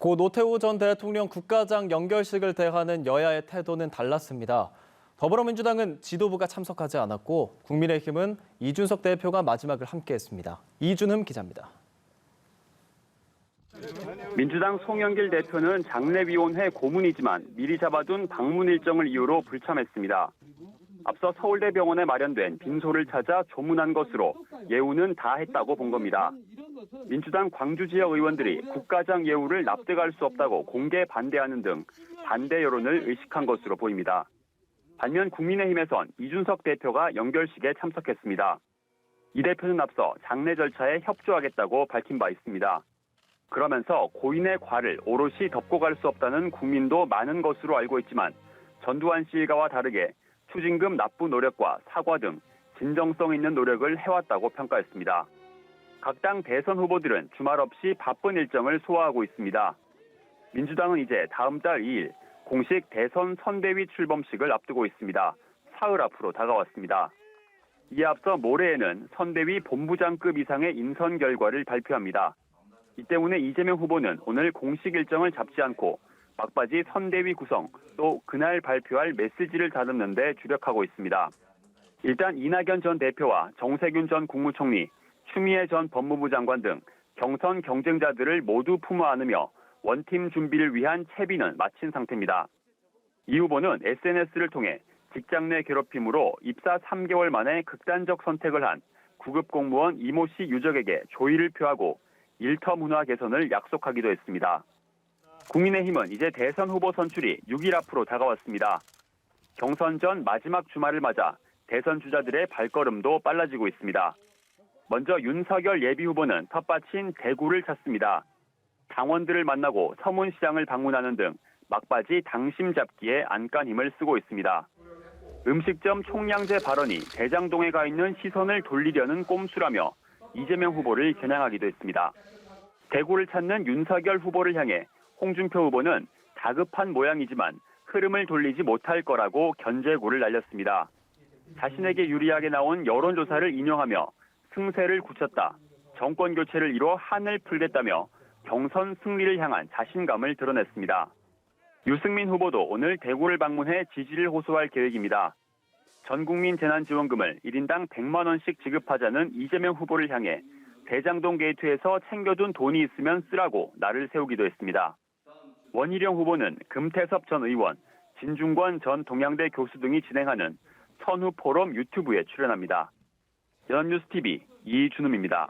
고 노태우 전 대통령 국가장 연결식을 대하는 여야의 태도는 달랐습니다. 더불어민주당은 지도부가 참석하지 않았고 국민의힘은 이준석 대표가 마지막을 함께했습니다. 이준흠 기자입니다. 민주당 송영길 대표는 장례위원회 고문이지만 미리 잡아둔 방문 일정을 이유로 불참했습니다. 앞서 서울대병원에 마련된 빈소를 찾아 조문한 것으로 예우는 다 했다고 본 겁니다. 민주당 광주 지역 의원들이 국가장 예우를 납득할 수 없다고 공개 반대하는 등 반대 여론을 의식한 것으로 보입니다. 반면 국민의힘에선 이준석 대표가 연결식에 참석했습니다. 이 대표는 앞서 장례 절차에 협조하겠다고 밝힌 바 있습니다. 그러면서 고인의 과를 오롯이 덮고 갈 수 없다는 국민도 많은 것으로 알고 있지만 전두환 씨 일가와 다르게 추징금 납부 노력과 사과 등 진정성 있는 노력을 해왔다고 평가했습니다. 각 당 대선 후보들은 주말 없이 바쁜 일정을 소화하고 있습니다. 민주당은 이제 다음 달 2일 공식 대선 선대위 출범식을 앞두고 있습니다. 사흘 앞으로 다가왔습니다. 이에 앞서 모레에는 선대위 본부장급 이상의 인선 결과를 발표합니다. 이 때문에 이재명 후보는 오늘 공식 일정을 잡지 않고 막바지 선대위 구성 또 그날 발표할 메시지를 다듬는 데 주력하고 있습니다. 일단 이낙연 전 대표와 정세균 전 국무총리, 추미애 전 법무부 장관 등 경선 경쟁자들을 모두 품어 안으며 원팀 준비를 위한 채비는 마친 상태입니다. 이 후보는 SNS를 통해 직장 내 괴롭힘으로 입사 3개월 만에 극단적 선택을 한 구급 공무원 이모 씨 유족에게 조의를 표하고 일터 문화 개선을 약속하기도 했습니다. 국민의힘은 이제 대선 후보 선출이 6일 앞으로 다가왔습니다. 경선 전 마지막 주말을 맞아 대선 주자들의 발걸음도 빨라지고 있습니다. 먼저 윤석열 예비후보는 텃밭인 대구를 찾습니다. 당원들을 만나고 서문시장을 방문하는 등 막바지 당심 잡기에 안간 힘을 쓰고 있습니다. 음식점 총량제 발언이 대장동에 가 있는 시선을 돌리려는 꼼수라며 이재명 후보를 겨냥하기도 했습니다. 대구를 찾는 윤석열 후보를 향해 홍준표 후보는 다급한 모양이지만 흐름을 돌리지 못할 거라고 견제구를 날렸습니다. 자신에게 유리하게 나온 여론조사를 인용하며 승세를 굳혔다, 정권 교체를 이뤄 한을 풀겠다며 경선 승리를 향한 자신감을 드러냈습니다. 유승민 후보도 오늘 대구를 방문해 지지를 호소할 계획입니다. 전국민 재난지원금을 1인당 100만 원씩 지급하자는 이재명 후보를 향해 대장동 게이트에서 챙겨둔 돈이 있으면 쓰라고 날을 세우기도 했습니다. 원희룡 후보는 금태섭 전 의원, 진중권 전 동양대 교수 등이 진행하는 선후 포럼 유튜브에 출연합니다. 연합뉴스TV 이준흠입니다.